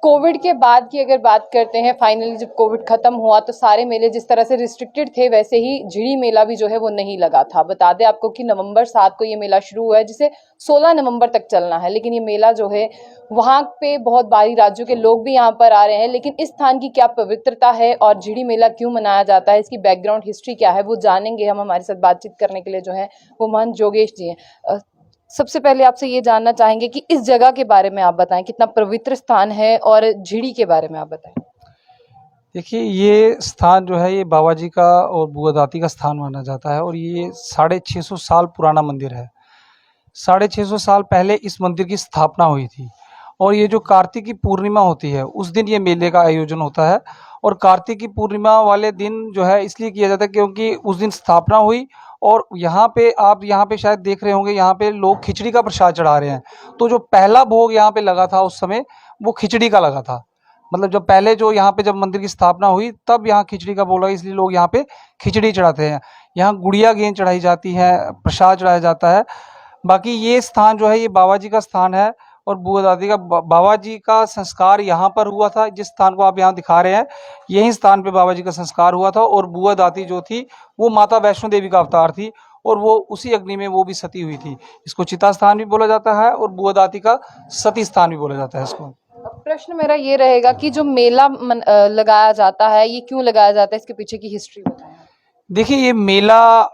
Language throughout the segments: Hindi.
कोविड के बाद की अगर बात करते हैं, फाइनली जब कोविड खत्म हुआ तो सारे मेले जिस तरह से रिस्ट्रिक्टेड थे वैसे ही झिड़ी मेला भी जो है वो नहीं लगा था। बता दें आपको कि नवंबर 7 को ये मेला शुरू हुआ है जिसे 16 नवंबर तक चलना है। लेकिन ये मेला जो है वहां पे बहुत बाहरी राज्यों के लोग भी यहाँ पर आ रहे हैं। लेकिन इस स्थान की क्या पवित्रता है और झिड़ी मेला क्यों मनाया जाता है, इसकी बैकग्राउंड हिस्ट्री क्या है, वो जानेंगे हम। हमारे साथ बातचीत करने के लिए जो है वो महंत जोगेश जी हैं। सबसे पहले आपसे ये जानना चाहेंगे कि इस जगह के बारे में आप बताएं, कितना पवित्र स्थान है, और झिड़ी के बारे में आप बताएं। देखिए, ये स्थान जो है ये बाबा जी का और बुआ दाती का स्थान माना जाता है और ये 650 साल पुराना मंदिर है। 650 साल पहले इस मंदिर की स्थापना हुई थी और ये जो कार्तिक की पूर्णिमा होती है उस दिन ये मेले का आयोजन होता है। और कार्तिक की पूर्णिमा वाले दिन जो है इसलिए किया जाता है क्योंकि उस दिन स्थापना हुई। और यहाँ पे आप यहाँ पे शायद देख रहे होंगे, यहाँ पे लोग खिचड़ी का प्रसाद चढ़ा रहे हैं। तो जो पहला भोग यहाँ पे लगा था उस समय वो खिचड़ी का लगा था। मतलब जब पहले जो यहाँ पे जब मंदिर की स्थापना हुई तब यहाँ खिचड़ी का भोग लगा, इसलिए लोग यहाँ पे खिचड़ी चढ़ाते हैं। यहाँ गुड़िया गेंद चढ़ाई जाती है, प्रसाद चढ़ाया जाता है। बाकी ये स्थान जो है ये बाबा जी का स्थान है और बुआ दादी का। बाबा जी का संस्कार यहाँ पर हुआ था, जिस स्थान को आप यहाँ दिखा रहे हैं यही स्थान पे बाबा जी का संस्कार हुआ था। और बुआ दादी जो थी वो माता वैष्णो देवी का अवतार थी और वो उसी अग्नि में वो भी सती हुई थी। इसको चिता स्थान भी बोला जाता है और बुआ दादी का सती स्थान भी बोला जाता है इसको। प्रश्न मेरा ये रहेगा कि जो मेला लगाया जाता है ये क्यों लगाया जाता है, इसके पीछे की हिस्ट्री बताएं। देखिए, ये मेला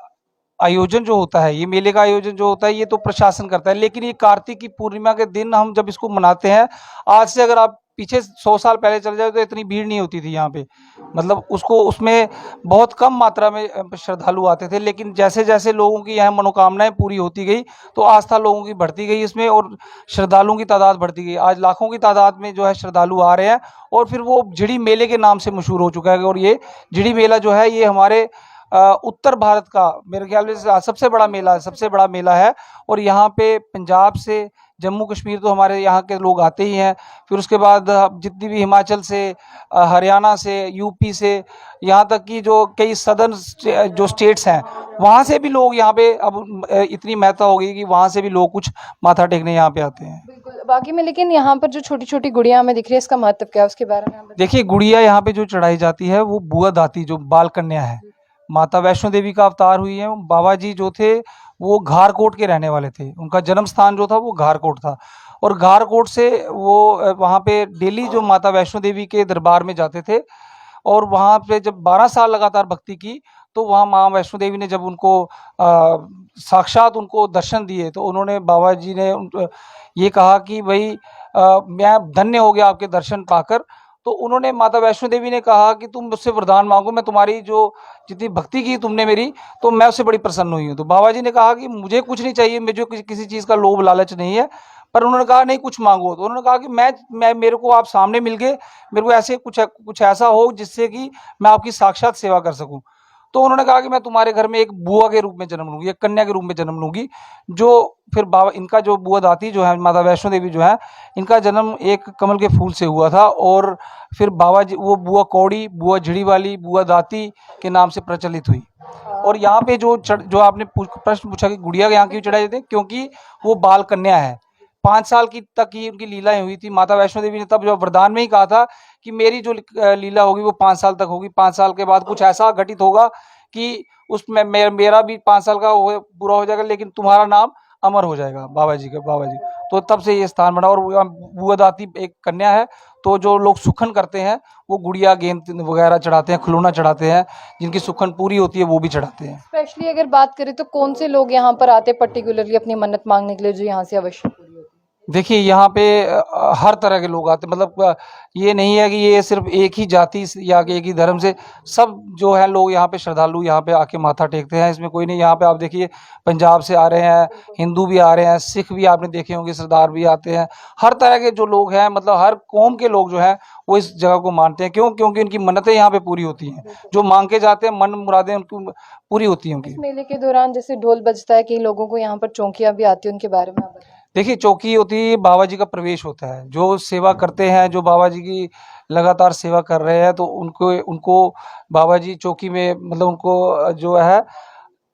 आयोजन जो होता है, ये मेले का आयोजन जो होता है ये तो प्रशासन करता है, लेकिन ये कार्तिक की पूर्णिमा के दिन हम जब इसको मनाते हैं, आज से अगर आप पीछे 100 साल पहले चले जाए तो इतनी भीड़ नहीं होती थी यहाँ पे। मतलब उसको उसमें बहुत कम मात्रा में श्रद्धालु आते थे, लेकिन जैसे जैसे लोगों की यहाँ मनोकामनाएं पूरी होती गई तो आस्था लोगों की बढ़ती गई इसमें और श्रद्धालुओं की तादाद बढ़ती गई। आज लाखों की तादाद में जो है श्रद्धालु आ रहे हैं और फिर वो झिड़ी मेले के नाम से मशहूर हो चुका है। और ये झिड़ी मेला जो है ये हमारे उत्तर भारत का मेरे ख्याल में सबसे बड़ा मेला है, सबसे बड़ा मेला है। और यहाँ पे पंजाब से, जम्मू कश्मीर तो हमारे यहाँ के लोग आते ही हैं, फिर उसके बाद जितनी भी हिमाचल से, हरियाणा से, यूपी से, यहाँ तक कि जो कई सदर्न जो स्टेट्स हैं वहाँ से भी लोग यहाँ पे अब इतनी महत्ता हो गई कि वहाँ से भी लोग कुछ माथा टेकने यहाँ पे आते हैं। बिल्कुल बाकी में, लेकिन यहाँ पर जो छोटी छोटी गुड़िया हमें दिख रही है इसका महत्व क्या है, उसके बारे में आप बताएं। देखिए, गुड़िया यहाँ पे जो चढ़ाई जाती है वो बुआ दाती जो बाल कन्या है, माता वैष्णो देवी का अवतार हुई है। बाबा जी जो थे वो घारकोट के रहने वाले थे, उनका जन्म स्थान जो था वो घारकोट था। और घारकोट से वो वहाँ पे डेली जो माता वैष्णो देवी के दरबार में जाते थे और वहाँ पे जब 12 साल लगातार भक्ति की तो वहाँ माँ वैष्णो देवी ने जब उनको साक्षात उनको दर्शन दिए तो उन्होंने, बाबा जी ने ये कहा कि भाई मैं धन्य हो गया आपके दर्शन पाकर। तो उन्होंने, माता वैष्णो देवी ने कहा कि तुम मुझसे वरदान मांगो, मैं तुम्हारी जो जितनी भक्ति की तुमने मेरी, तो मैं उससे बड़ी प्रसन्न हुई हूँ। तो बाबा जी ने कहा कि मुझे कुछ नहीं चाहिए, मुझे किसी चीज़ का लोभ लालच नहीं है। पर उन्होंने कहा नहीं कुछ मांगो। तो उन्होंने कहा कि मैं मेरे को आप सामने मिल गए, मेरे को ऐसे कुछ ऐसा हो जिससे कि मैं आपकी साक्षात सेवा कर सकूं। तो उन्होंने कहा कि मैं तुम्हारे घर में एक बुआ के रूप में जन्म लूंगी, एक कन्या के रूप में जन्म लूंगी। जो फिर बाबा, इनका जो बुआ दाती जो है, माता वैष्णो देवी जो है, इनका जन्म एक कमल के फूल से हुआ था। और फिर बाबा जी वो बुआ कौड़ी, बुआ झिड़ी वाली, बुआ दाती के नाम से प्रचलित हुई। और यहाँ पे जो आपने प्रश्न पूछा कि गुड़िया यहाँ क्यों चढ़ाई जाती है, क्योंकि वो बाल कन्या है। 5 साल की तक ही उनकी लीलाएं हुई थी। माता वैष्णो देवी ने तब जो वरदान में ही कहा था कि मेरी जो लीला होगी वो 5 साल तक होगी, 5 साल के बाद कुछ ऐसा घटित होगा कि उसमें मेरा भी 5 साल का पूरा हो जाएगा, लेकिन तुम्हारा नाम अमर हो जाएगा, बाबा जी का, बाबा जी। तो तब से ये स्थान बना। और बुआ दाती एक कन्या है, तो जो लोग सुखन करते हैं वो गुड़िया गेंद वगैरह चढ़ाते हैं, खिलौना चढ़ाते हैं, जिनकी सुखन पूरी होती है वो भी चढ़ाते हैं। स्पेशली अगर बात करें तो कौन से लोग यहाँ पर आते हैं पर्टिकुलरली अपनी मन्नत मांगने के लिए, जो यहाँ से अवश्य पूरी होती है? देखिए, यहाँ पे हर तरह के लोग आते हैं। मतलब ये नहीं है कि ये सिर्फ एक ही जाति या एक ही धर्म से, सब जो है लोग यहाँ पे श्रद्धालु यहाँ पे आके माथा टेकते हैं। इसमें कोई नहीं, यहाँ पे आप देखिए पंजाब से आ रहे हैं, हिंदू भी आ रहे हैं, सिख भी आपने देखे होंगे, सरदार भी आते हैं। हर तरह के जो लोग हैं, मतलब हर कौम के लोग जो हैं वो इस जगह को मानते हैं। क्यों? क्योंकि उनकी मन्नतें यहाँ पे पूरी होती हैं, जो मांग के जाते हैं, मन मुरादें उनकी पूरी होती हैं उनकी। इस मेले के दौरान जैसे ढोल बजता है, कई लोगों को यहाँ पर चौकियां भी आती है, उनके बारे में आप बताएं। देखिए, चौकी होती है, बाबा जी का प्रवेश होता है। जो सेवा करते हैं, जो बाबा जी की लगातार सेवा कर रहे हैं, तो उनको उनको बाबा जी चौकी में, मतलब उनको जो है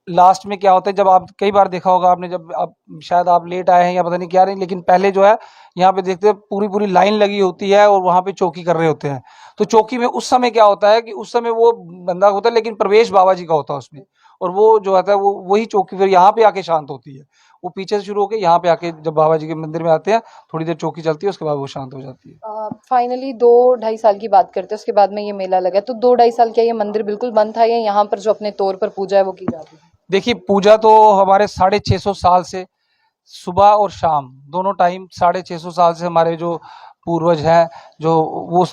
लास्ट में क्या होता है, जब आप कई बार देखा होगा आपने, जब आप शायद आप लेट आए हैं या पता नहीं क्या, नहीं, लेकिन पहले जो है यहाँ पे देखते हैं पूरी पूरी लाइन लगी होती है और वहाँ पे चौकी कर रहे होते हैं। तो चौकी में उस समय क्या होता है कि उस समय वो बंदा होता है, लेकिन प्रवेश बाबा जी का होता है उसमें, और वो जो होता है वो वही चौकी फिर यहाँ पे आके शांत होती है। वो पीछे से शुरू होकर यहाँ पे आके जब बाबा जी के मंदिर में आते हैं, थोड़ी देर चौकी चलती है, उसके बाद वो शांत हो जाती है। फाइनली 2-2.5 साल की बात करते हैं, उसके बाद में ये मेला लगा, तो 2-2.5 साल क्या ये मंदिर बिल्कुल बंद था या यहाँ पर जो अपने तौर पर पूजा है वो की जाती है? देखिए, पूजा तो हमारे 650 साल से सुबह और शाम दोनों टाइम 650 साल से हमारे जो पूर्वज हैं, जो वो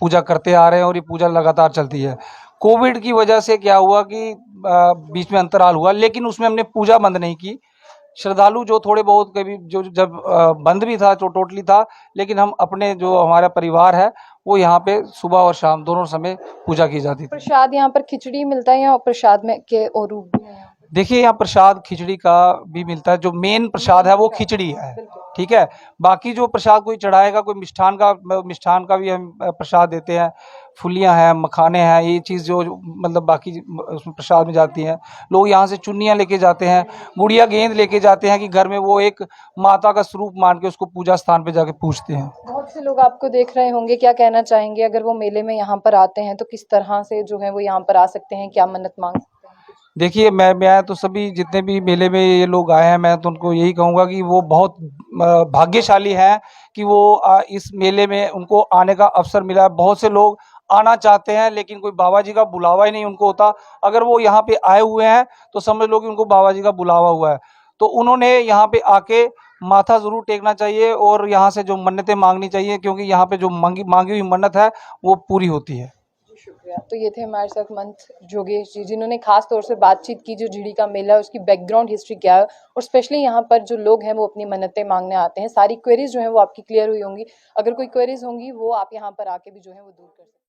पूजा करते आ रहे हैं, और ये पूजा लगातार चलती है। कोविड की वजह से क्या हुआ कि बीच में अंतराल हुआ, लेकिन उसमें हमने पूजा बंद नहीं की। श्रद्धालु जो थोड़े बहुत कभी जो जब बंद भी था, जो टोटली था, लेकिन हम अपने जो हमारा परिवार है वो यहाँ पे सुबह और शाम दोनों समय पूजा की जाती थी। प्रसाद यहाँ पर खिचड़ी मिलता है या प्रसाद में के और रूप भी है यहाँ पर? देखिए, यहाँ प्रसाद खिचड़ी का भी मिलता है, जो मेन प्रसाद है वो खिचड़ी है, ठीक है। बाकी जो प्रसाद कोई चढ़ाएगा, कोई मिष्ठान का भी हम प्रसाद देते हैं, फुलियाँ हैं, मखाने हैं, ये चीज़ जो मतलब बाकी उसमें प्रसाद में जाती हैं। लोग यहाँ से चुन्नियाँ लेके जाते हैं, गुड़िया गेंद लेके जाते हैं कि घर में वो एक माता का स्वरूप मान के उसको पूजा स्थान पे जाके पूजते हैं। बहुत से लोग आपको देख रहे होंगे, क्या कहना चाहेंगे अगर वो मेले में यहाँ पर आते हैं तो किस तरह से जो है वो यहाँ पर आ सकते हैं, क्या मन्नत मांग सकते हैं? देखिए, मैं तो सभी जितने भी मेले में ये लोग आए हैं, मैं तो उनको यही कहूँगा कि वो बहुत भाग्यशाली हैं कि वो इस मेले में उनको आने का अवसर मिला है। बहुत से लोग आना चाहते हैं, लेकिन कोई बाबा जी का बुलावा ही नहीं उनको होता। अगर वो यहाँ पे आए हुए हैं तो समझ लो कि उनको बाबा जी का बुलावा हुआ है। तो उन्होंने यहाँ पे आके माथा ज़रूर टेकना चाहिए और यहाँ से जो मन्नतें मांगनी चाहिए, क्योंकि यहाँ पे जो मांगी हुई मन्नत है वो पूरी होती है। शुक्रिया। तो ये थे हमारे साथ मंथ जोगेश जी, जिन्होंने खास तौर से बातचीत की, जो झिड़ी का मेला है उसकी बैकग्राउंड हिस्ट्री क्या है, और स्पेशली यहाँ पर जो लोग हैं वो अपनी मन्नतें मांगने आते हैं। सारी क्वेरीज जो है वो आपकी क्लियर हुई होंगी। अगर कोई क्वेरीज होंगी वो आप यहाँ पर आके भी जो है वो दूर कर सकते हैं।